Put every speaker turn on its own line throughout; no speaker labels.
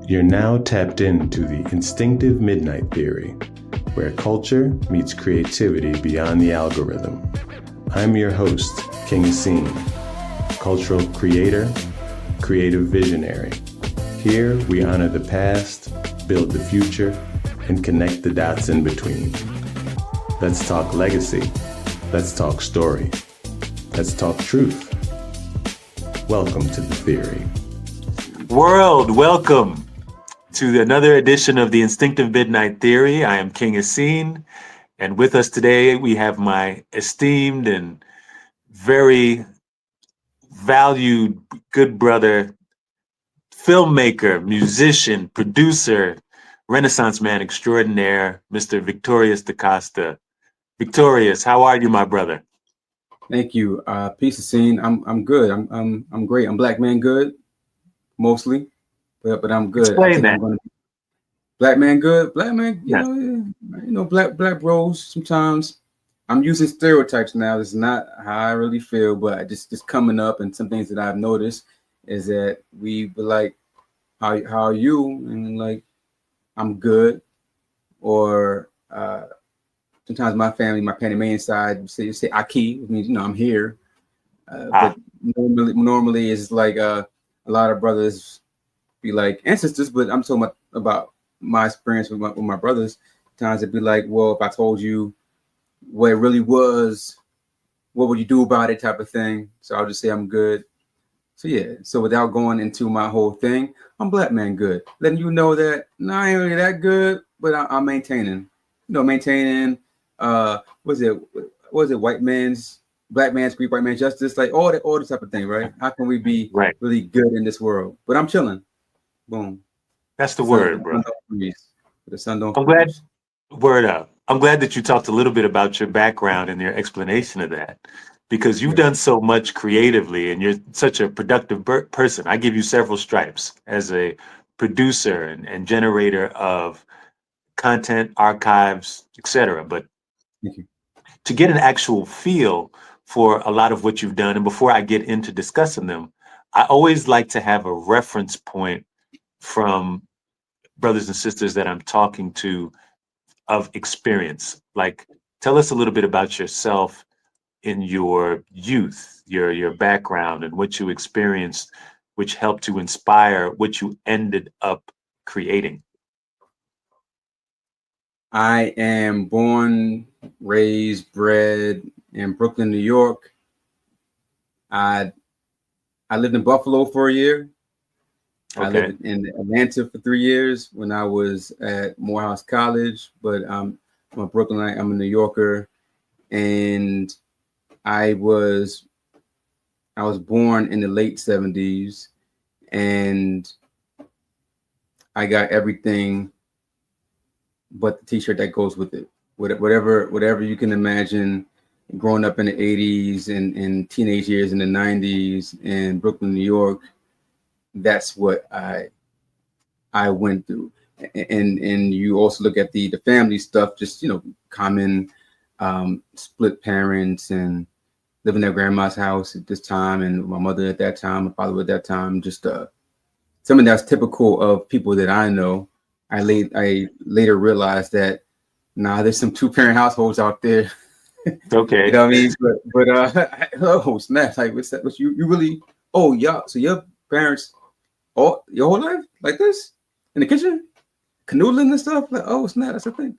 You're now tapped into the Instinctive Midnight Theory, where culture meets creativity beyond the algorithm. I'm your host, King Esseen, cultural creator, creative visionary. Here we honor the past, build the future, and connect the dots in between. Let's talk legacy. Let's talk story. Let's talk truth. Welcome to the theory.
World, welcome to another edition of the Instinctive Midnight Theory. I am King Esseen, and with us today we have my esteemed and very valued good brother, filmmaker, musician, producer, Renaissance man extraordinaire, Mr. Victorious da Costa. Victorious, how are you, my brother?
Thank you. Peace of scene. I'm good. I'm great. I'm black man good, mostly, but I'm good.
Explain
I think
that.
I'm gonna be black man good. Black man,
Yeah.
black bros. Sometimes I'm using stereotypes now. It's not how I really feel, but I just coming up, and some things that I've noticed is that we be like, how are you? And like, I'm good. Or sometimes my family, my Panamanian side, say Aki, which means I'm here. But normally it's like a lot of brothers be like ancestors, but I'm talking about my experience with my brothers. Times it'd be like, well, if I told you what it really was, what would you do about it, type of thing. So I'll just say I'm good. So yeah. So without going into my whole thing, I'm black man good, letting you know that I ain't really that good, but I'm maintaining. Maintaining. Was it black man's Greek, white man's justice, like all the type of thing, right? How can we be really good in this world? But I'm chilling. Boom.
That's the word, bro.
The sun don't
I'm glad. Word up. I'm glad that you talked a little bit about your background and your explanation of that, because you've done so much creatively and you're such a productive person. I give you several stripes as a producer and generator of content, archives, etc. But to get an actual feel for a lot of what you've done, and before I get into discussing them, I always like to have a reference point from brothers and sisters that I'm talking to of experience. Like, tell us a little bit about yourself in your youth, your background, and what you experienced, which helped to inspire what you ended up creating.
I am born, raised, bred in Brooklyn, New York. I lived in Buffalo for a year. Okay. I lived in Atlanta for 3 years when I was at Morehouse College, but I'm a Brooklynite. I'm a New Yorker, and I was born in the late 70s, and I got everything but the T-shirt that goes with it. Whatever you can imagine, growing up in the 80s and teenage years in the 90s in Brooklyn, New York. That's what I went through, and you also look at the family stuff, just common split parents and living at grandma's house at this time, and my mother at that time, my father at that time, just something that's typical of people that I know. I later realized that there's some 2-parent households out there.
Okay,
you know what I mean? But oh snap! Like what's that? What you really? Oh yeah. So your parents. Oh, your whole life like this in the kitchen, canoodling and stuff. Like, oh snap, that's a thing.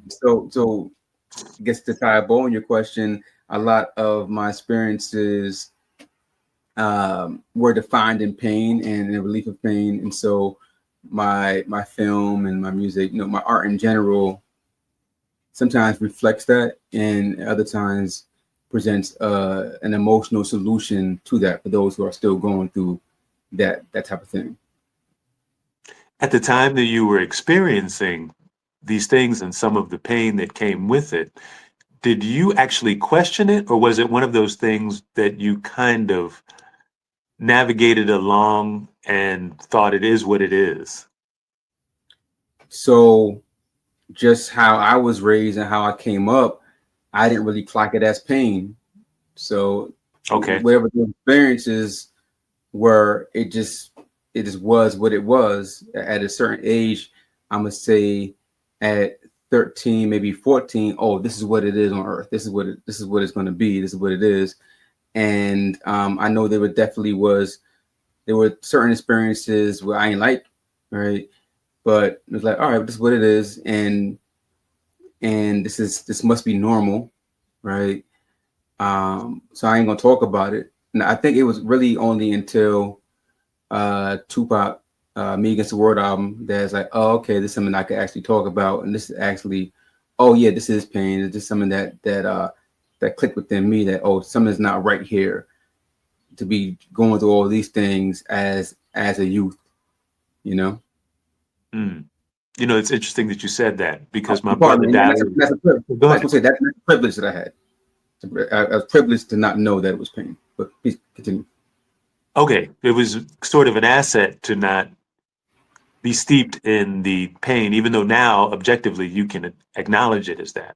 So I guess to tie a bow on your question, a lot of my experiences were defined in pain and the relief of pain, and so my film and my music, my art in general, sometimes reflects that, and other times presents an emotional solution to that for those who are still going through that type of thing.
At the time that you were experiencing these things and some of the pain that came with it, did you actually question it, or was it one of those things that you kind of navigated along and thought it is what it is?
So just how I was raised and how I came up, I didn't really clock it as pain. So whatever the experiences were, it just it just was what it was. At a certain age, I'm gonna say at 13, maybe 14, oh, this is what it is on earth. This is what it's gonna be. This is what it is. And I know there were certain experiences where I ain't like, right? But it was like, all right, this is what it is, and this must be normal, right? So I ain't gonna talk about it. And I think it was really only until Tupac, Me Against the World album that's like, oh, okay, this is something I could actually talk about, and this is actually, oh yeah, this is pain. It's just something that clicked within me that, oh, something's not right here to be going through all these things as a youth, you know.
Mm. You know, it's interesting that you said that because my
Pardon
brother
me,
died.
that's a privilege.
Go
I
ahead.
was gonna say that's a privilege that I had. I was privileged to not know that it was pain. But please continue.
Okay, it was sort of an asset to not be steeped in the pain, even though now objectively you can acknowledge it as that.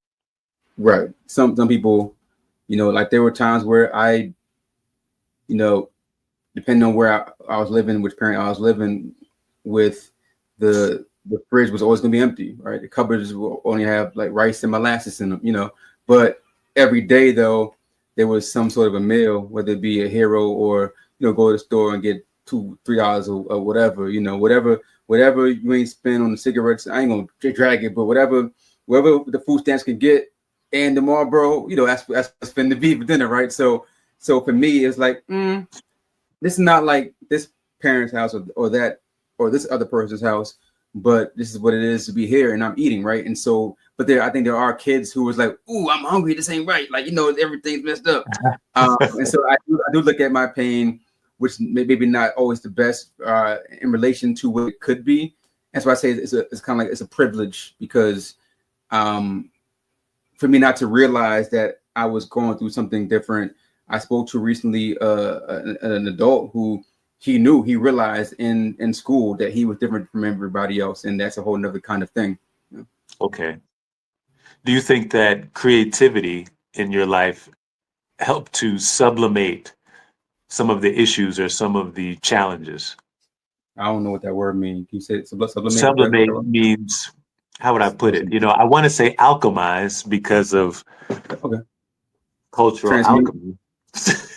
Right. Some people, you know, like there were times where I, you know, depending on where I was living, which parent I was living with, the fridge was always gonna be empty, right? The cupboards will only have like rice and molasses in them, you know. But every day though, there was some sort of a meal, whether it be a hero or, you know, go to the store and get $2-3 or whatever, you know, whatever you ain't spend on the cigarettes, I ain't gonna drag it, but whatever the food stamps can get, and the Marlboro, you know, that's spend the beef for dinner, right? So for me, it's like, this is not like this parent's house or that or this other person's house, but this is what it is to be here, and I'm eating, right? And so, but I think there are kids who was like, "Ooh, I'm hungry. This ain't right. Like, you know, everything's messed up." And so I do look at my pain, which maybe not always the best in relation to what it could be. That's why I say it's kind of like it's a privilege because for me not to realize that I was going through something different. I spoke to recently an adult who he realized in school that he was different from everybody else, and that's a whole nother kind of thing.
Okay. Do you think that creativity in your life helped to sublimate some of the issues or some of the challenges?
I don't know what that word means. Can you say sublimate?
Sublimate means, how would I put it? You know, I want to say alchemize because of
Okay.
cultural
Transmute.
alchemy.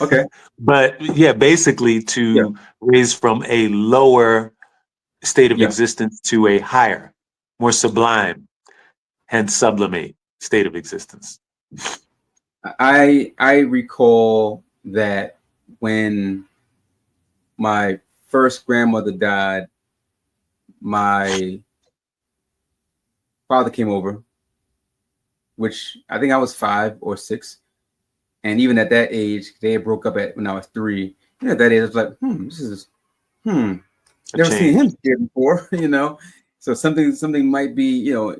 Okay.
But yeah, basically to raise from a lower state of existence to a higher, more sublime, hence sublimate state of existence.
I recall that when my first grandmother died, my father came over, which I think I was 5 or 6. And even at that age, they had broke up when I was 3. You know, at that age, I was like, this is never seen him here before, you know. So something might be, you know,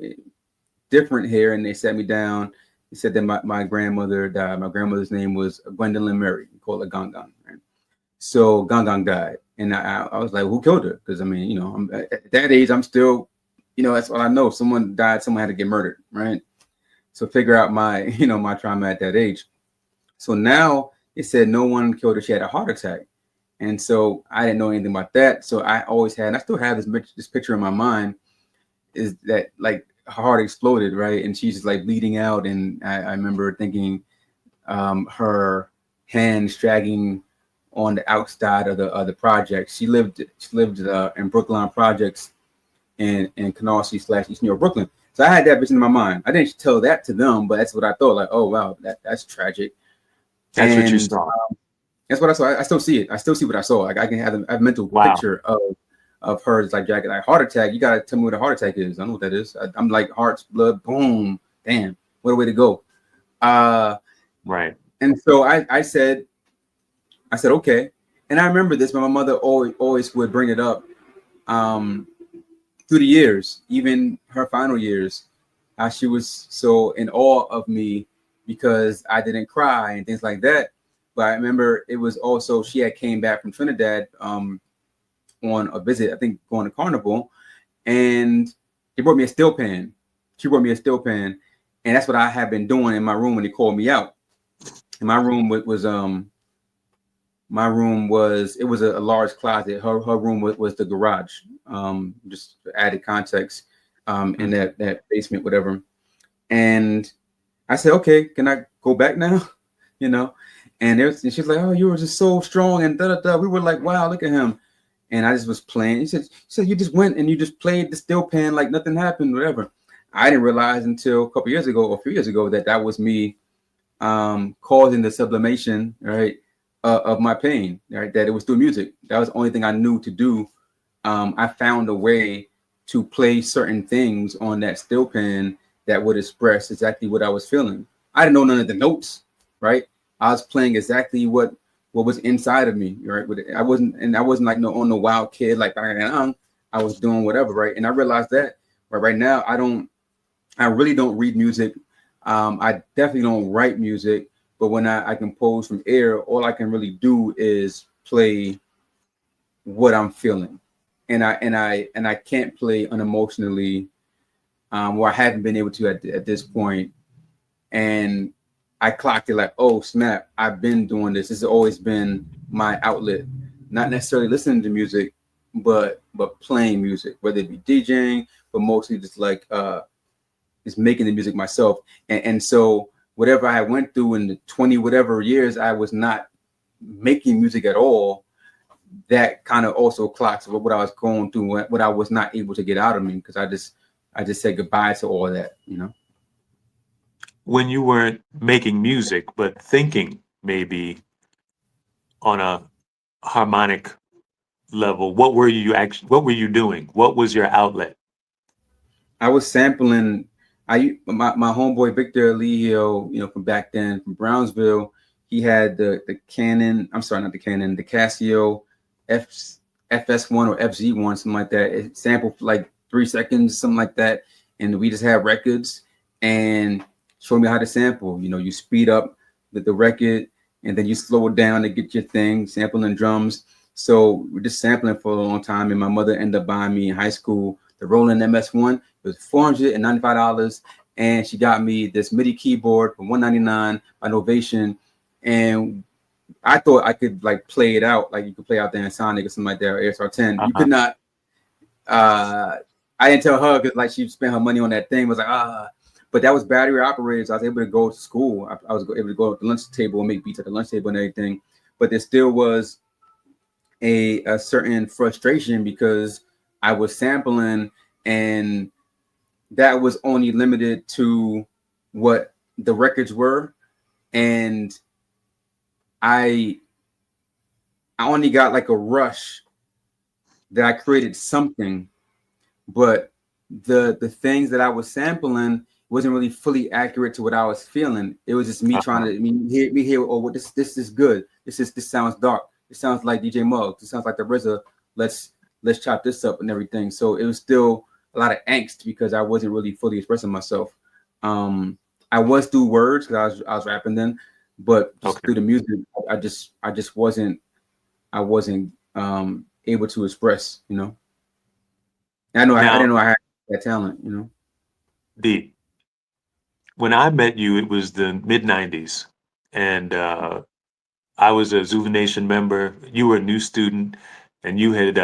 different here. And they sat me down. They said that my grandmother died. My grandmother's name was Gwendolyn Mary. We call her Gangang. Right? So Gangang died. And I was like, who killed her? Because I mean, you know, at that age, I'm still, you know, that's all I know. Someone died, someone had to get murdered, right? So figure out my trauma at that age. So now it said no one killed her. She had a heart attack. And so I didn't know anything about that. So I always had, and I still have this picture in my mind, is that like her heart exploded, right? And she's just like bleeding out. And I remember thinking her hands dragging on the outside of the project. She lived in Brookline Projects in Canarsie / East New York, Brooklyn. So I had that vision in my mind. I didn't tell that to them, but that's what I thought. Like, oh wow, that's tragic.
That's what you saw.
That's what I saw. I still see it. I still see what I saw. Like I can have a mental picture of her. It's like jacket, like heart attack. You gotta tell me what a heart attack is. I don't know what that is. I'm like hearts, blood, boom, damn. What a way to go.
Right.
And so I said okay. And I remember this, but my mother always would bring it up through the years, even her final years, how she was so in awe of me because I didn't cry and things like that. But I remember it was also, she had came back from Trinidad on a visit, I think going to Carnival, and they brought me a steel pan. She brought me a steel pan, and that's what I had been doing in my room when they called me out. And my room was my room was, it was a large closet. Her room was the garage. Just added context, in that basement, whatever. And I said, okay, can I go back now? You know, and she's like, oh, you were just so strong and da da da. We were like, wow, look at him. And I just was playing. He said, you just went and you just played the steel pan like nothing happened, whatever. I didn't realize until a couple years ago, or a few years ago, that was me causing the sublimation, right, of my pain, right? That it was through music. That was the only thing I knew to do. I found a way to play certain things on that steel pan that would express exactly what I was feeling. I didn't know none of the notes, right? I was playing exactly what was inside of me, right? I wasn't like on the wild kid, like I was doing whatever, right? And I realized that right now I really don't read music. I definitely don't write music, but when I compose from air, all I can really do is play what I'm feeling, and I can't play unemotionally, or I haven't been able to at this point. And I clocked it like, oh snap, I've been doing this. This has always been my outlet, not necessarily listening to music, but playing music, whether it be DJing, but mostly just like is making the music myself. And so whatever I went through in the 20 whatever years I was not making music at all, that kind of also clocks what I was going through, what I was not able to get out of me, because I just said goodbye to all of that, you know.
When you weren't making music, but thinking maybe on a harmonic level, what were you doing? What was your outlet?
I was sampling. My homeboy Victor Leo, you know, from back then from Brownsville, he had the Canon. I'm sorry, not the Canon, the Casio FS1 or FZ1, something like that. It sampled for like 3 seconds, something like that, and we just had records and showed me how to sample. You know, you speed up the record and then you slow it down to get your thing, sampling drums. So we're just sampling for a long time, and my mother ended up buying me in high school the Roland MS1. It was $495, and she got me this MIDI keyboard for $199 by Novation. And I thought I could like play it out, like you could play out the Sonic or something like that, or ASR 10. You could not. I didn't tell her because like she spent her money on that thing. Was like but that was battery operated, so I was able to go to school. I was able to go to the lunch table and make beats at the lunch table and everything. But there still was a certain frustration because I was sampling, and that was only limited to what the records were, and I only got like a rush that I created something, but the things that I was sampling wasn't really fully accurate to what I was feeling. It was just me trying to me hear, oh, what this is good. This sounds dark. It sounds like DJ Muggs. It sounds like the RZA. Let's chop this up and everything. So it was still a lot of angst because I wasn't really fully expressing myself. I was through words because I was rapping then, but through the music, I just wasn't able to express. You know, I didn't know I had that talent. You know,
Deep. When I met you, it was the mid '90s, and I was a Zuva Nation member. You were a new student, and you had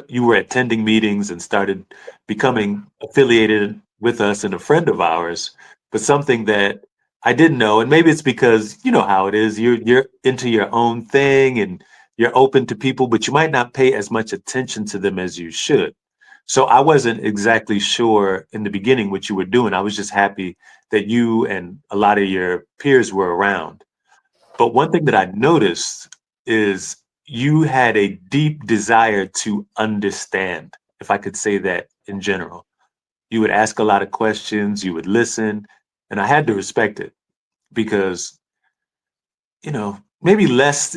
you were attending meetings and started becoming affiliated with us and a friend of ours. But something that I didn't know, and maybe it's because you know how it is. You're into your own thing and you're open to people, but you might not pay as much attention to them as you should. So I wasn't exactly sure in the beginning what you were doing. I was just happy that you and a lot of your peers were around. But one thing that I noticed is you had a deep desire to understand, if I could say that in general. You would ask a lot of questions, you would listen, and I had to respect it because, you know, maybe less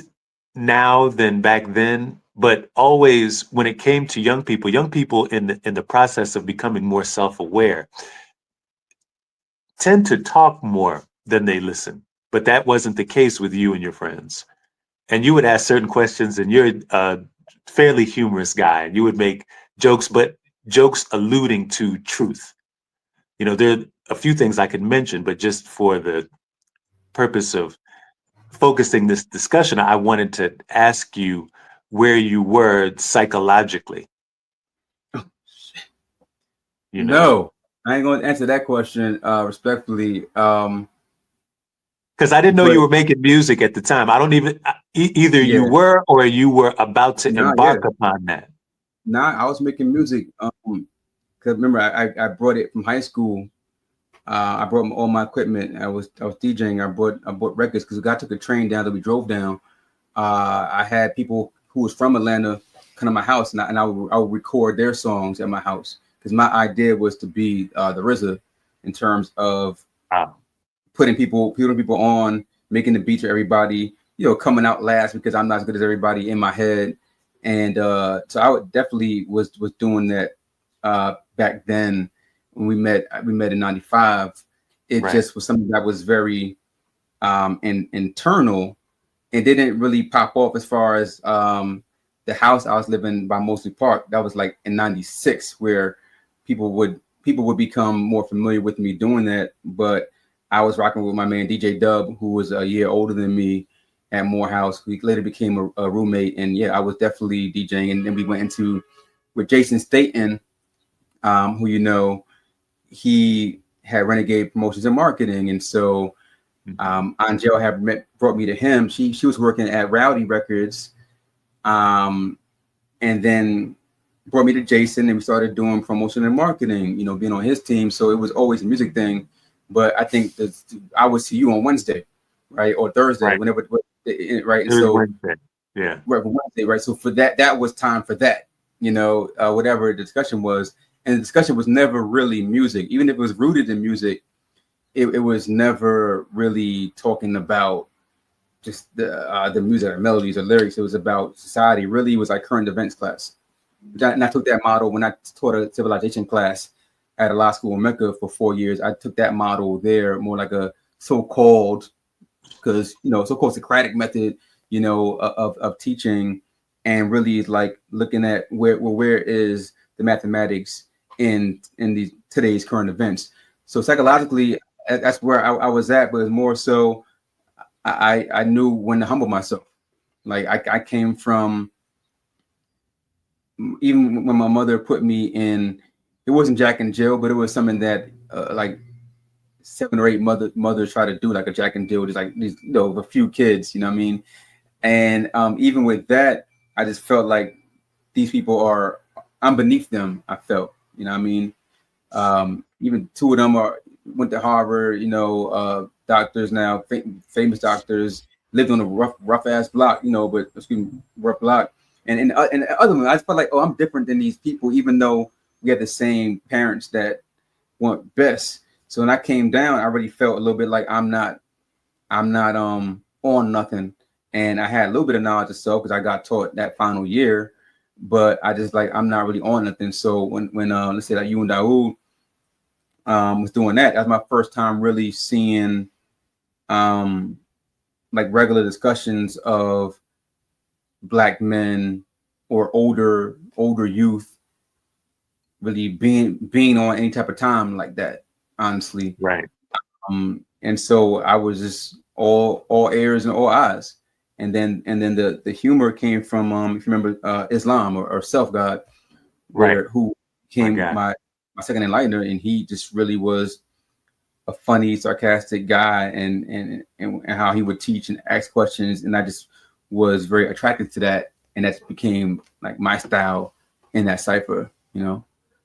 now than back then, but always when it came to young people in the process of becoming more self-aware tend to talk more than they listen. But that wasn't the case with you and your friends. And you would ask certain questions, and you're a fairly humorous guy, and you would make jokes, but jokes alluding to truth. You know, there are a few things I could mention, but just for the purpose of focusing this discussion, I wanted to ask you where you were psychologically. You know,
No, I ain't going to answer that question respectfully.
because I didn't know
But
you were making music at the time. I don't even either you
yeah,
were or you were about to
no, yeah,
embark upon that.
no, I was making music. Because remember, I brought it from high school. I brought all my equipment. I was DJing. I bought records because I took a train down that we drove down. I had people who was from Atlanta come to my house, and I would record their songs at my house because my idea was to be the RZA in terms of
Wow.
putting people on, making the beats for everybody, coming out last because I'm not as good as everybody in my head. And so I would definitely was doing that back then when we met in 95. It
Right.
just was something that was very internal. It didn't really pop off as far as the house I was living by Mosley Park. That was like in 96 where people would become more familiar with me doing that. But I was rocking with my man DJ Dub, who was a year older than me at Morehouse. We later became a roommate, and yeah, I was definitely DJing. And then we went into with Jason Staten, who he had Renegade Promotions and Marketing, and so Angel had brought me to him. She was working at Rowdy Records, and then brought me to Jason, and we started doing promotion and marketing. Being on his team, so it was always a music thing. But I think that I would see you on Wednesday, right, or Thursday,
Right.
whenever, right? And
It was
so
Wednesday. Yeah.
right, for Wednesday, right? So for that was time for that, whatever the discussion was, and the discussion was never really music, even if it was rooted in music. It was never really talking about just the music or melodies or lyrics. It was about society. Really, it was like current events class. And I took that model when I taught a civilization class at a law school in Mecca for 4 years. I took that model there, more like a so-called Socratic method, of teaching, and really like looking at where is the mathematics in these today's current events. So psychologically, that's where I was at, but it's more so I knew when to humble myself. Like I came from, even when my mother put me in, it wasn't Jack and Jill, but it was something that like 7 or 8 mothers try to do, like a Jack and Jill, just like these, a few kids, you know what I mean? And even with that, I just felt like these people I'm beneath them. I felt, you know what I mean? Even 2 of them went to Harvard, doctors now, famous doctors, lived on a rough ass block, rough block. And other ones, I just felt like, oh, I'm different than these people, even though we had the same parents that want best. So when I came down, I already felt a little bit like I'm not on nothing. And I had a little bit of knowledge of self because I got taught that final year, but I just like, I'm not really on nothing. So when let's say like you and Daoud was doing that, that's my first time really seeing like regular discussions of Black men or older youth really being on any type of time like that, honestly.
Right.
And so I was just all ears and all eyes. And then the humor came from if you remember Islam or Self God, who became my second enlightener, and he just really was a funny, sarcastic guy, and how he would teach and ask questions, and I just was very attracted to that, and that became like my style in that cipher,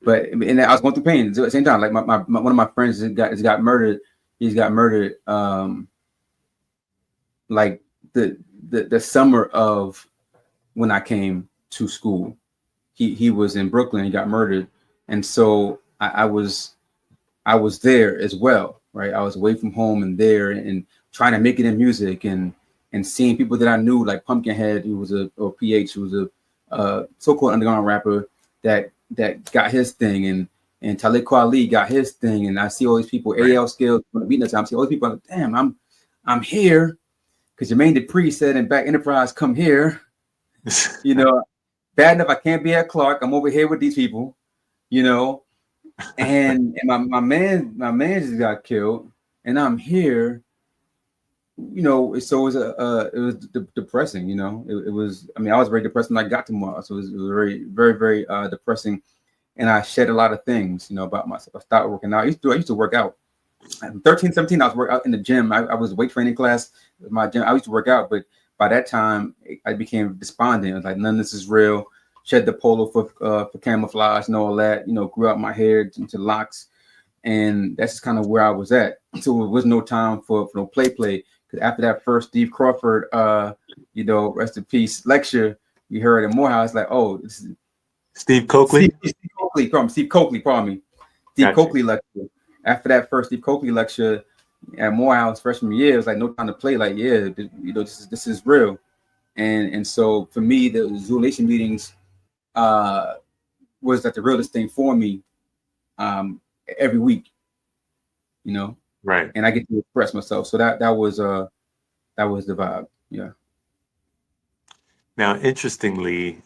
But I was going through pain at the same time. Like my one of my friends got murdered. He's got murdered. Like the summer of when I came to school, he was in Brooklyn. He got murdered, and so I was there as well, right? I was away from home and there and trying to make it in music and seeing people that I knew, like Pumpkinhead, who was or PH, who was a so-called underground rapper that got his thing, and Talib Kweli got his thing, and I see all these people, AL Skills, beating the time. I see all these people, I'm like, damn, I'm here because Jermaine Dupri said in Back Enterprise, come here. Bad enough I can't be at Clark. I'm over here with these people, and my man just got killed, and I'm here. So it was depressing. It was. I mean, I was very depressed when I got to Morehouse. So it was very, very, very depressing, and I shed a lot of things, about myself. I started working out. I used to work out. At 13, 17, I was working out in the gym. I was weight training class with my gym. I used to work out, but by that time, I became despondent. I was like, none of this is real. Shed the polo for camouflage and all that. Grew out my hair into locks, and that's just kind of where I was at. So it was no time for no play. Because after that first Steve Crawford, rest in peace lecture we heard in Morehouse, like, oh, this is
Steve Coakley.
Steve Coakley, pardon me. Steve
Gotcha.
Coakley lecture. After that first Steve Coakley lecture at Morehouse freshman year, it was like no time to play. Like, yeah, this is real. And so for me, the Zoo Nation meetings was like the realest thing for me every week,
Right.
and I get to express myself. So that was the vibe. Yeah.
Now, interestingly,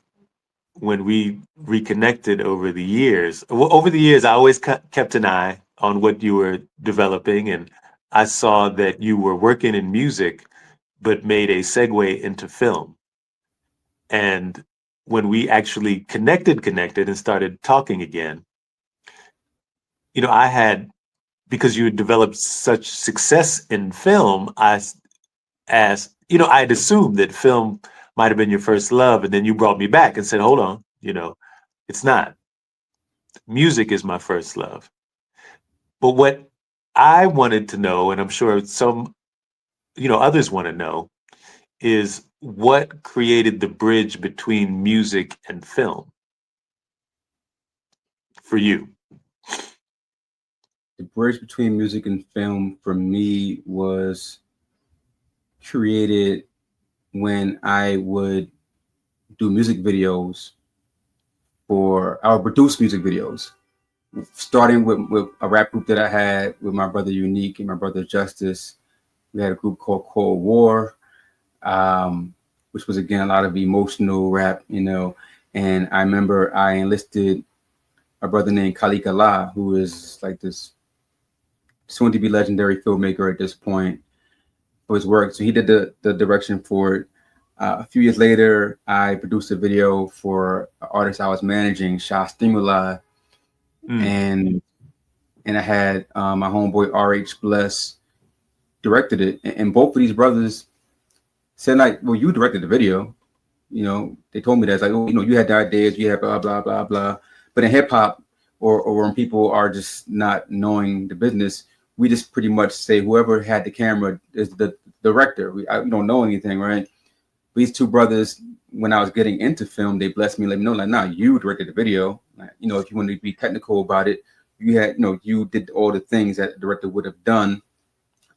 when we reconnected over the years, I always kept an eye on what you were developing, and I saw that you were working in music, but made a segue into film. And when we actually connected and started talking again, because you had developed such success in film, I had assumed that film might have been your first love, and then you brought me back and said, hold on, it's not. Music is my first love. But what I wanted to know, and I'm sure some, others want to know, is what created the bridge between music and film for you?
The bridge between music and film for me was created when I would do music videos I would produce music videos, starting with a rap group that I had with my brother Unique and my brother Justice. We had a group called Cold War, which was, again, a lot of emotional rap, and I remember I enlisted a brother named Khalid Allah, who is like this soon to be legendary filmmaker at this point, for his work. So he did the direction for it. A few years later, I produced a video for an artist I was managing, Shah Stimuli, and I had my homeboy RH Bless directed it. And both of these brothers said, like, well, you directed the video. They told me that. It's like, oh, you had the ideas, you had blah, blah, blah, blah. But in hip hop, or when people are just not knowing the business, we just pretty much say whoever had the camera is the director. We don't know anything, right? These two brothers, when I was getting into film, they blessed me, let me know, like, nah, you directed the video. Like, if you want to be technical about it, you had, you did all the things that the director would have done.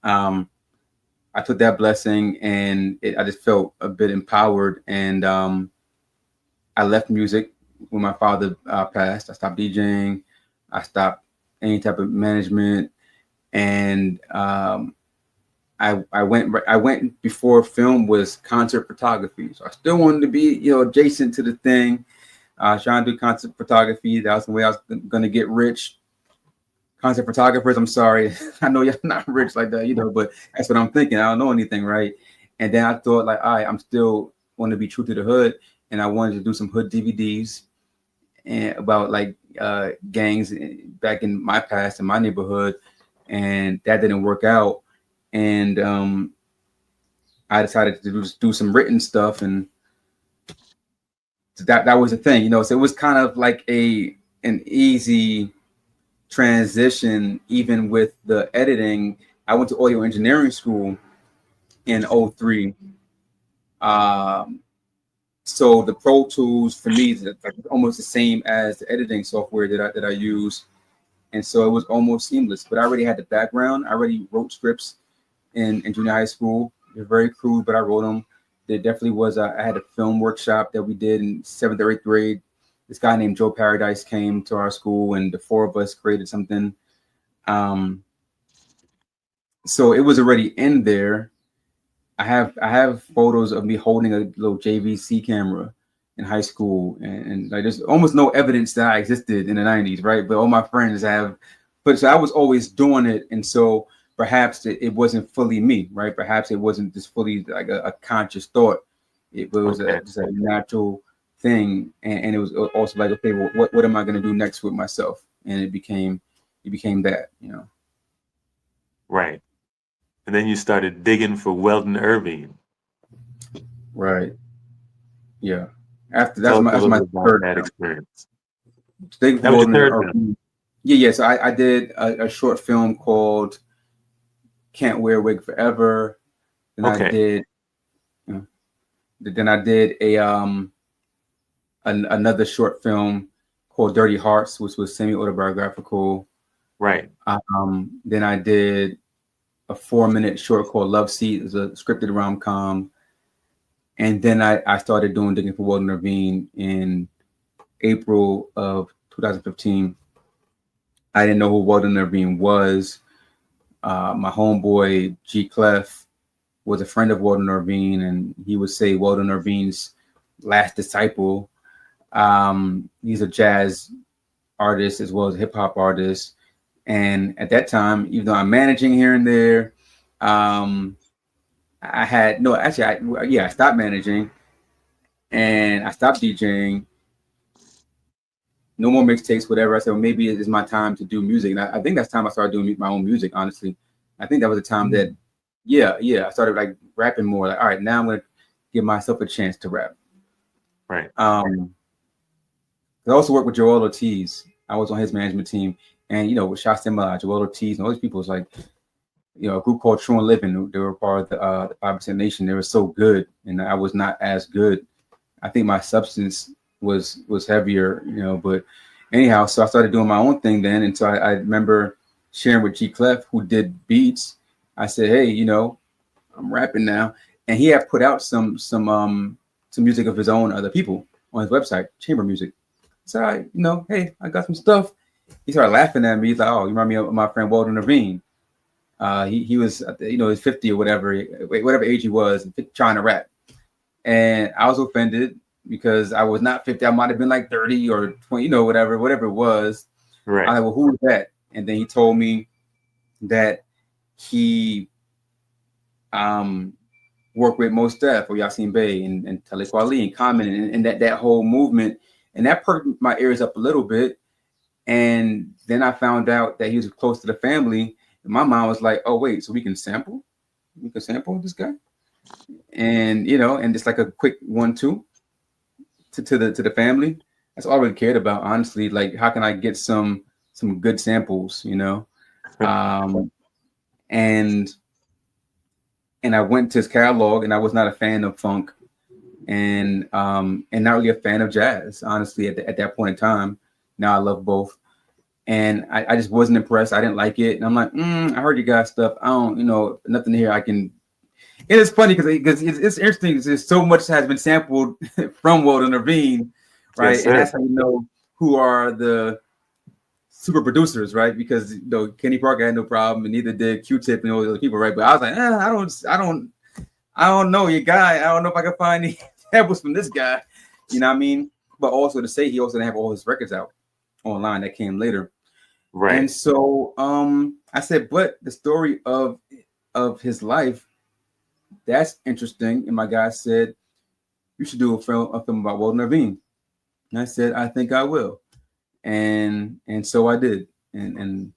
I took that blessing, and I just felt a bit empowered. And I left music when my father passed. I stopped DJing. I stopped any type of management, and I went before film was concert photography. So I still wanted to be, adjacent to the thing. Trying to do concert photography. That was the way I was going to get rich. Concert photographers, I'm sorry. I know you're not rich like that, but that's what I'm thinking. I don't know anything, right? And then I thought, like, all right, I'm still want to be true to the hood. And I wanted to do some hood DVDs and about like gangs back in my past, in my neighborhood. And that didn't work out. And I decided to do some written stuff, and that was the thing, So it was kind of like an easy transition, even with the editing. I went to audio engineering school in 2003. So the Pro Tools for me is like almost the same as the editing software that I use, and so it was almost seamless. But I already had the background. I already wrote scripts in junior high school. They're very crude, but I wrote them. There definitely was I had a film workshop that we did in 7th or 8th grade. This guy named Joe Paradise came to our school, and the four of us created something. So it was already in there. I have photos of me holding a little JVC camera in high school, and like there's almost no evidence that I existed in the 90s, right? But all my friends have. But so I was always doing it, and so perhaps it wasn't fully me, right? Perhaps it wasn't just fully like a conscious thought. It was just a natural thing, and it was also like, okay, well, what am I going to do next with myself? And it became that, you know.
Right. And then you started digging for Weldon Irvine.
Right. Yeah. After
Tell us a
that's
little
my
bit about
third
that
film.
experience.
Think
That was your
Weldon
third film.
Irvine. Yeah. So I did a short film called Can't Wear a Wig Forever. Then I
Okay.
did. Then I did another short film called Dirty Hearts, which was semi-autobiographical.
Right.
Then I did a 4-minute short called Love Seat. It was a scripted rom-com. And then I started doing digging for Weldon Irvine in April of 2015. I didn't know who Weldon Irvine was. My homeboy G Clef was a friend of Weldon Irvine, and he would say Weldon Irvine's last disciple. He's a jazz artist as well as a hip hop artist. And at that time, even though I'm managing here and there, I had no, actually, I stopped managing and I stopped DJing. No more mixtapes, whatever. I said, well, maybe it's my time to do music. And I think that's time I started doing my own music, honestly. I think that was the time that, I started like rapping more. Like, all right, now I'm going to give myself a chance to rap.
Right.
I also worked with Joel Ortiz. I was on his management team. And, you know, with Shastima, Joel Ortiz, and all these people was like, you know, a group called True and Living. They were part of the 5% Nation. They were so good, and I was not as good. I think my substance was heavier, you know. But anyhow, so I started doing my own thing then, and so I remember sharing with G Clef, who did beats. I said, hey, you know, I'm rapping now, and he had put out some music of his own, other people on his website, chamber music. So I, you know, hey, I got some stuff. He started laughing at me. He's like, oh, you remind me of my friend Weldon Irvine. He was, you know, he's 50 or whatever age he was, trying to rap. And I was offended because I was not 50. I might have been like 30 or 20, you know, whatever it was.
Right.
I was like, well, who was that? And then he told me that he worked with Mos Def or Yasin Bey and Talib Kweli and Common and that whole movement. And that perked my ears up a little bit. And then I found out that he was close to the family. And my mom was like, oh, wait, so we can sample? We can sample this guy? And, you know, and it's like a quick 1-2 to the family. That's all I really cared about, honestly. Like, how can I get some good samples, you know? And I went to his catalog, and I was not a fan of funk and not really a fan of jazz, honestly, at that point in time. Now I love both. And I just wasn't impressed. I didn't like it. And I'm like, I heard you guys stuff. I don't, you know, nothing here I can. It is funny because it's interesting. There's so much has been sampled from Weldon Irvine, right?
Yes,
and that's how you know who are the super producers, right? Because, you know, Kenny Parker had no problem, and neither did Q-Tip and all the other people, right? But I was like, I don't know your guy. I don't know if I can find any samples from this guy. You know what I mean? But also to say he also didn't have all his records out online that came later.
Right.
And so I said, but the story of his life, that's interesting. And my guy said, you should do a film about Weldon Irvine. And I said, I think I will. And so I did. And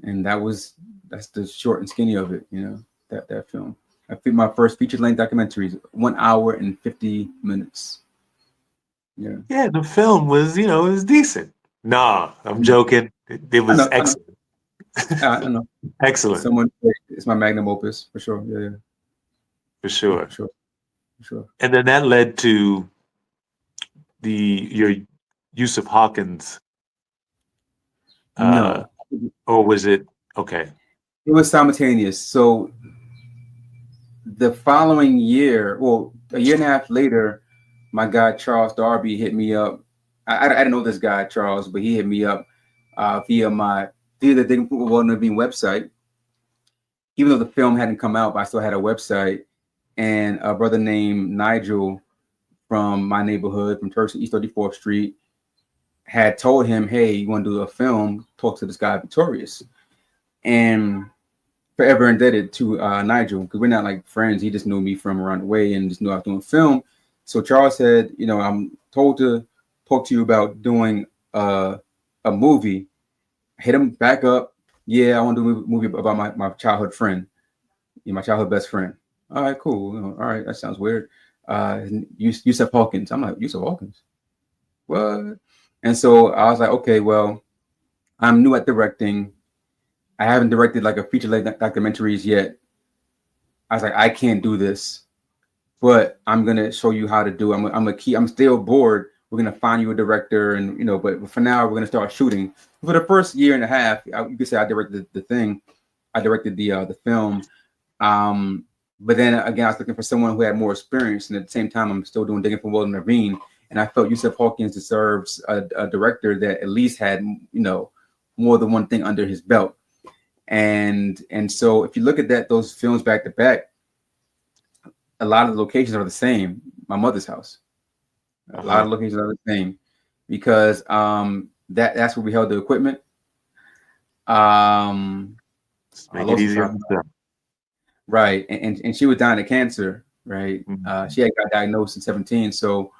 that's the short and skinny of it, you know, that film. I think my first feature-length documentary is 1 hour and 50 minutes. Yeah.
Yeah, the film was, you know, it was decent. Nah, I'm joking. It was excellent.
I know.
Excellent.
It's my magnum opus for sure. Yeah.
For sure.
Yeah, for sure.
And then that led to your Yusuf Hawkins.
No.
Or was it okay?
It was simultaneous. So the following year, well, a year and a half later, my guy Charles Darby hit me up. I didn't know this guy Charles, but he hit me up via the Digging for Weldon Irvine website. Even though the film hadn't come out, but I still had a website. And a brother named Nigel from my neighborhood, from Turks and East 34th Street, had told him, hey, you want to do a film? Talk to this guy Victorious. And forever indebted to Nigel, because we're not like friends. He just knew me from around the way and just knew I was doing film. So Charles said, you know, I'm told to talk to you about doing a movie. Hit him back up. Yeah, I want to do a movie about my childhood friend, my childhood best friend. All right, cool. All right, that sounds weird. Yusuf Hawkins. I'm like, Yusuf Hawkins? What? And so I was like, okay, well, I'm new at directing. I haven't directed like a feature-length documentaries yet. I was like, I can't do this, but I'm gonna show you how to do it. I'm still bored. We're gonna find you a director, and you know, but for now we're gonna start shooting. For the first year and a half, you could say I directed the thing. I directed the film. But then again, I was looking for someone who had more experience, and at the same time, I'm still doing digging for Weldon Irvine, and I felt Yusuf Hawkins deserves a director that at least had, you know, more than one thing under his belt. And so if you look at those films back to back, a lot of the locations are the same. My mother's house, a lot of locations are the same, because that's where we held the equipment.
Make it easier.
Right, and she was dying of cancer. Right, she had got diagnosed in 17, so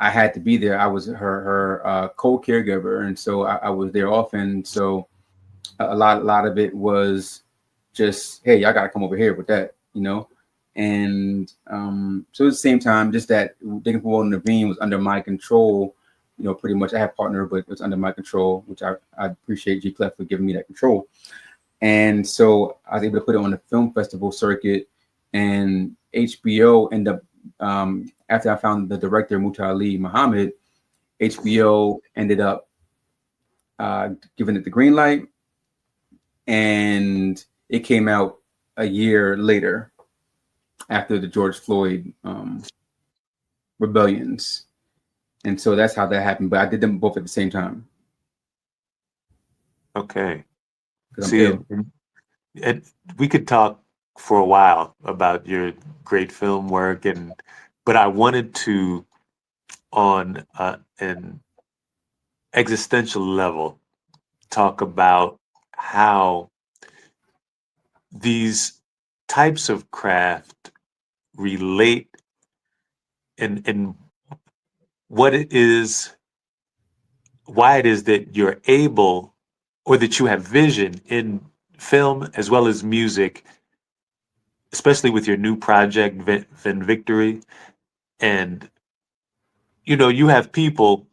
I had to be there. I was her co-caregiver, and so I was there often. So a lot of it was just, hey, y'all gotta come over here with that, you know. And so at the same time, just that digging for Weldon Irvine was under my control, you know, pretty much. I have a partner, but it was under my control, which I appreciate G Clef for giving me that control. And so I was able to put it on the film festival circuit, and HBO ended up, after I found the director, Mutali Muhammad, HBO ended up giving it the green light, and it came out a year later after the George Floyd rebellions. And so that's how that happened. But I did them both at the same time.
Okay. See, and we could talk for a while about your great film work, but I wanted to, on an existential level, talk about how these types of craft relate and what it is, why it is that you're able, or that you have vision in film as well as music, especially with your new project, Vin Victory. And, you know, you have people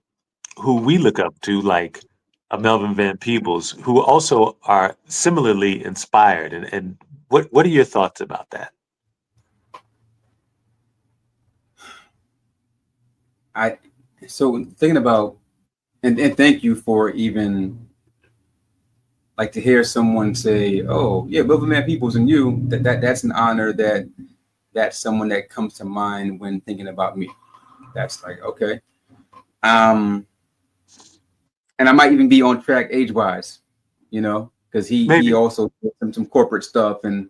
who we look up to, like a Melvin Van Peebles, who also are similarly inspired. And what are your thoughts about that?
So thinking about, and thank you for even, like, to hear someone say, "Oh, yeah, Melvin Van Peebles and you." That's an honor. That's someone that comes to mind when thinking about me. That's like, okay. And I might even be on track age-wise, you know, because he also did some corporate stuff and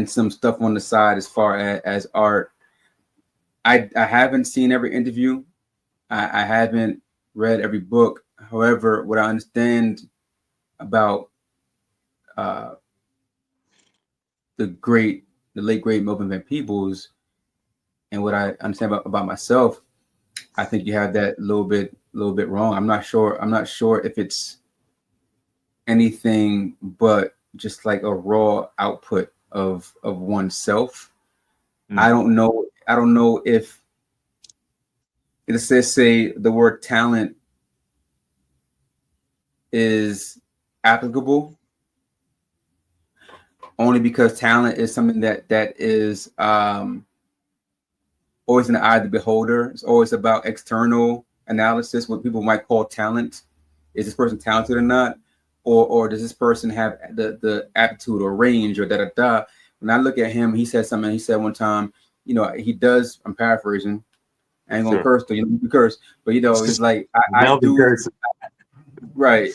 some stuff on the side as far as art. I haven't seen every interview. I haven't read every book. However, what I understand about the late great Melvin Van Peebles, and what I understand about myself, I think you have that little bit wrong. I'm not sure if it's anything but just like a raw output of oneself. I don't know if, let's say the word talent is applicable, only because talent is something that is always in the eye of the beholder. It's always about external analysis, what people might call talent. Is this person talented or not? Or does this person have the aptitude or range or da-da-da? When I look at him, he said something. He said one time, you know, he does, I'm paraphrasing, I ain't gonna curse, though, you know, you curse, but you know, it's like I do, right.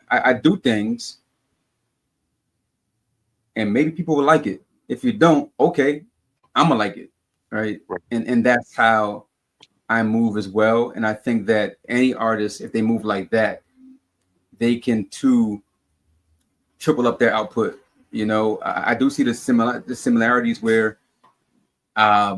I do things, and maybe people will like it. If you don't, okay, I'm gonna like it, right? And that's how I move as well. And I think that any artist, if they move like that, they can too triple up their output, You know, I do see the similarities where I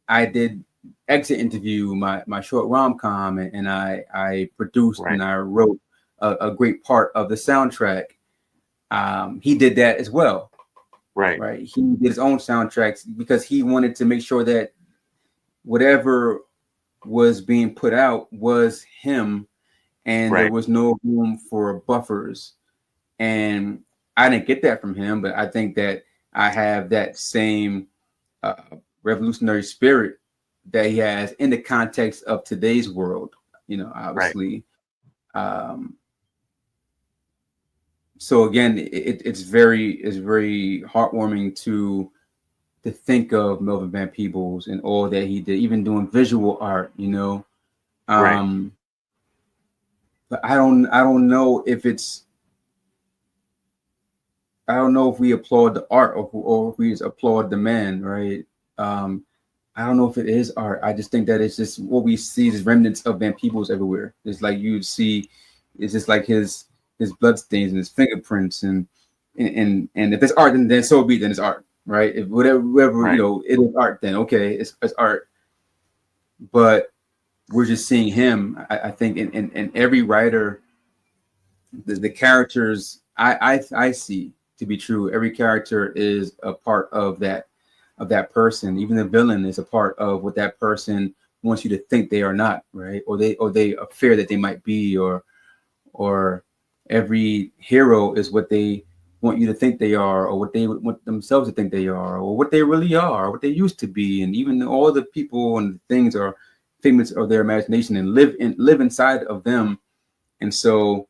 did exit interview, my short rom-com, and I produced
Right.
and I wrote a great part of the soundtrack. He did that as well,
Right.
right? He did his own soundtracks because he wanted to make sure that whatever was being put out was him, and there
Right.
was no room for buffers. And I didn't get that from him, but I think that I have that same uh, revolutionary spirit that he has in the context of today's world. You know,
Right.
obviously. So again, it's very heartwarming to think of Melvin Van Peebles and all that he did, even doing visual art. You know,
Right.
but I don't know if it's I don't know if we applaud the art or if we just applaud the man, right? Um, I don't know if it is art. I just think that it's just what we see is remnants of Van Peebles everywhere. It's like you'd see, it's just like his bloodstains and his fingerprints, and if it's art, then so be it. Then it's art, right? If whatever
Right.
it is art. Then okay, it's art. But we're just seeing him. I think in every writer, the characters I see to be true. Every character is a part of that person. Even the villain is a part of what that person wants you to think they are not, right? Or they fear that they might be, or every hero is what they want you to think they are, or what they want themselves to think they are, or what they really are, or what they used to be. And even all the people and things are figments of their imagination and live inside of them. And so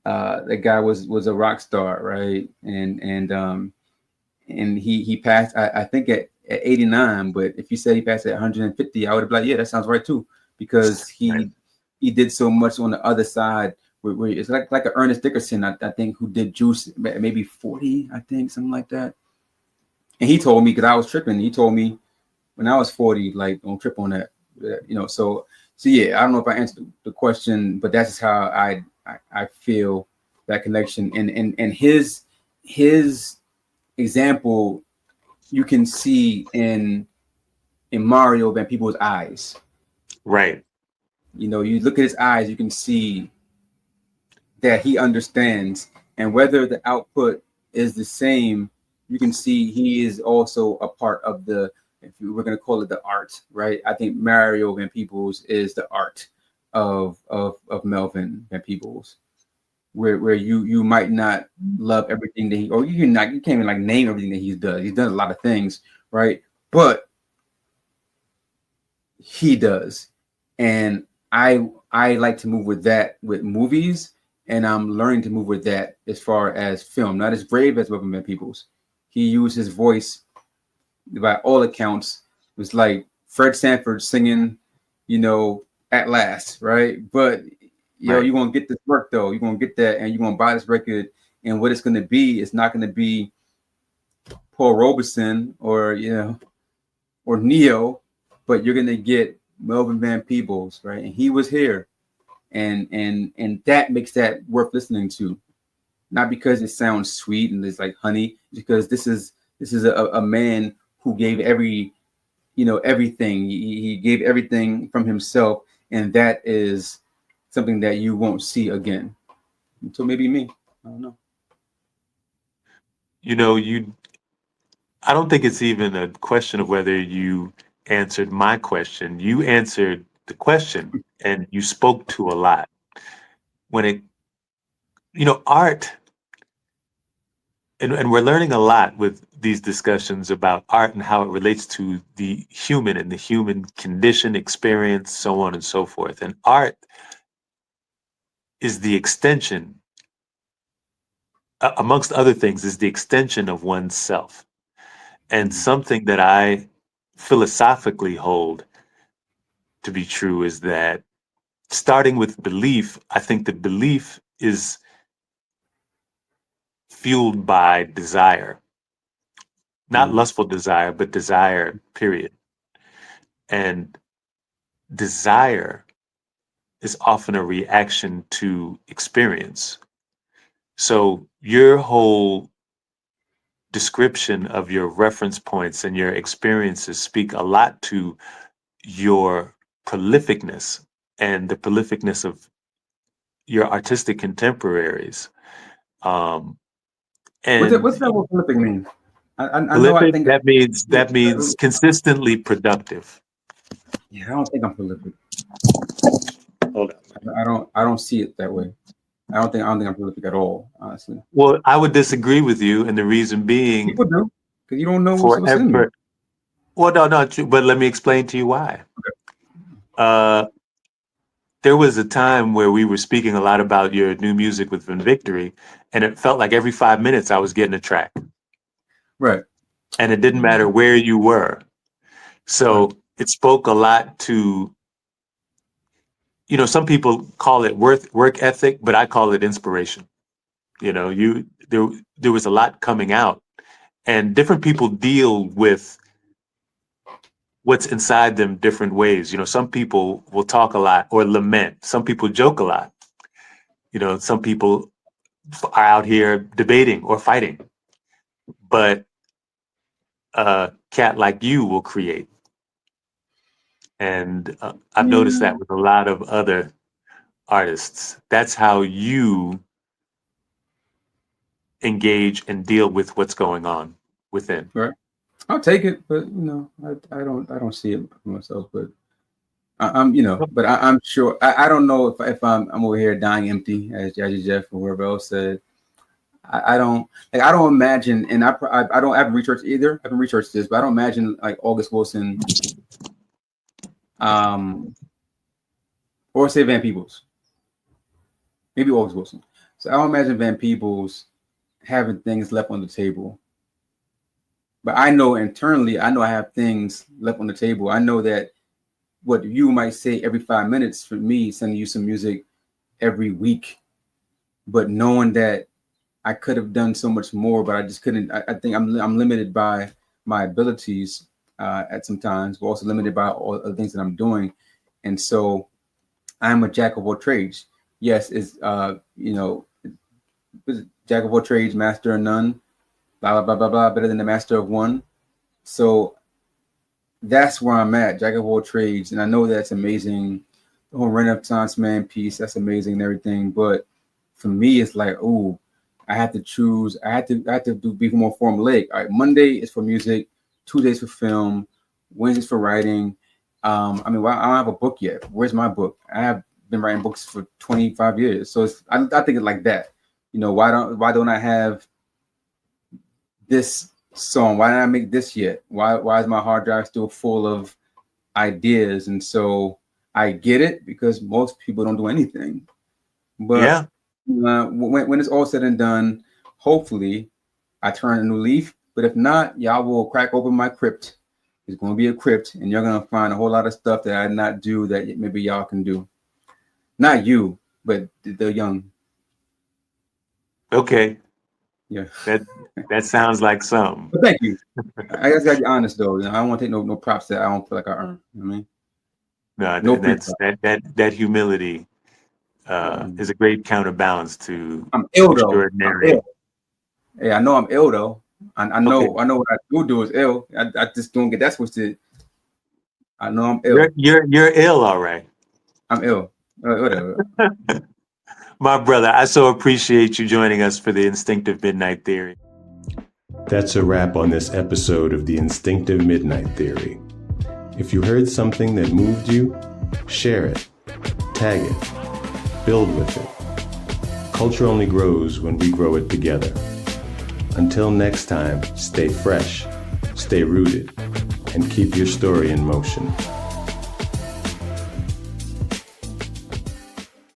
that guy was a rock star, right? And he passed, I think at 89. But if you said he passed at 150, I would have been like, yeah, that sounds right too, because
Right.
he did so much on the other side. Where it's like a Ernest Dickerson, I think, who did Juice maybe 40, I think, something like that. And he told me, because I was tripping. He told me when I was 40, like, don't trip on that, you know. So yeah, I don't know if I answered the question, but that's just how I feel that connection, and his example you can see in Mario Van Peebles' eyes.
Right.
You know, you look at his eyes, you can see that he understands, and whether the output is the same, you can see he is also a part of the, if you were going to call it the art, right? I think Mario Van Peebles is the art of Melvin Van Peebles, where you might not love everything that he, or you can't even like name everything that he's done. He's done a lot of things, right? But he does, and I like to move with that with movies, and I'm learning to move with that as far as film. Not as brave as Weapon Man Peoples. He used his voice, by all accounts. It was like Fred Sanford singing, you know, At Last, right? But yo,
Right.
you're gonna get this work though. You're gonna get that, and you're gonna buy this record, and what it's gonna be, it's not gonna be Paul Robeson or or Neo, but you're gonna get Melvin Van Peebles, right? And he was here, and that makes that worth listening to, not because it sounds sweet and it's like honey, because this is a man who gave everything. He gave everything from himself, and that is something that you won't see again. So maybe me, I don't know.
You know, I don't think it's even a question of whether you answered my question. You answered the question and you spoke to a lot. When art, and we're learning a lot with these discussions about art and how it relates to the human and the human condition, experience, so on and so forth. And art is the extension, amongst other things, is the extension of oneself. And
Mhm.
something that I philosophically hold to be true is that, starting with belief, I think that belief is fueled by desire, not
Mhm.
lustful desire, but desire, period. And desire is often a reaction to experience. So your whole description of your reference points and your experiences speak a lot to your prolificness and the prolificness of your artistic contemporaries. And
What's that word prolific mean? I know. I
prolific,
think.
that means consistently productive.
Yeah, I don't think I'm prolific.
Hold on.
I don't see it that way. I don't think I'm prolific at all, honestly.
Well, I would disagree with you, and the reason being,
People do, because you don't know
for
what's in me.
effort. Well, no, but let me explain to you why. There was a time where we were speaking a lot about your new music with Vin Victory, and it felt like every 5 minutes I was getting a track.
Right.
And it didn't matter where you were. So it spoke a lot to, some people call it work ethic, but I call it inspiration. There was a lot coming out, and different people deal with what's inside them different ways. Some people will talk a lot or lament. Some people joke a lot. Some people are out here debating or fighting. But a cat like you will create. And I've noticed that with a lot of other artists. That's how you engage and deal with what's going on within.
Right. I'll take it, but I don't see it for myself. But I'm sure. I don't know if I'm over here dying empty, as Jazzy Jeff or whoever else said. I don't imagine, and I haven't researched either. I haven't researched this, but I don't imagine like August Wilson, or say Van Peebles, maybe August Wilson. So I don't imagine Van Peebles having things left on the table. But I know internally, I have things left on the table. I know that what you might say every 5 minutes, for me, sending you some music every week, but knowing that I could have done so much more, but I just couldn't. I think I'm limited by my abilities at some times, but also limited by all the things that I'm doing. And so I'm a jack of all trades. Yes, it's jack of all trades, master of none, blah, blah, blah, blah, blah, better than the master of one. So that's where I'm at, jack of all trades. And I know that's amazing. The whole Renaissance man piece, that's amazing and everything. But for me, it's like, I have to choose. I have to be more formulaic. All right, Monday is for music, Tuesdays for film, Wednesdays for writing. I don't have a book yet. Where's my book? I have been writing books for 25 years. So I think it's like that. Why don't I have this song? Why didn't I make this yet? Why is my hard drive still full of ideas? And so I get it, because most people don't do anything. But yeah. When it's all said and done, hopefully I turn a new leaf. But if not, y'all will crack open my crypt. It's going to be a crypt, and you're going to find a whole lot of stuff that I did not do that maybe y'all can do. Not you, but the young.
Okay.
Yeah.
That sounds like something.
But thank you. I just got to be honest, though. I don't want to take no props that I don't feel like I earn. You know what I mean?
That humility is a great counterbalance to
I'm ill,
extraordinary.
Though. I'm ill. Hey, I know I'm ill, though. I know what I do is ill. I just don't get that twisted. I know I'm ill.
You're ill, all right.
I'm ill. Whatever.
My brother, I so appreciate you joining us for the Instinctive Midnight Theory.
That's a wrap on this episode of the Instinctive Midnight Theory. If you heard something that moved you, share it, tag it, build with it. Culture only grows when we grow it together. Until next time, stay fresh, stay rooted, and keep your story in motion.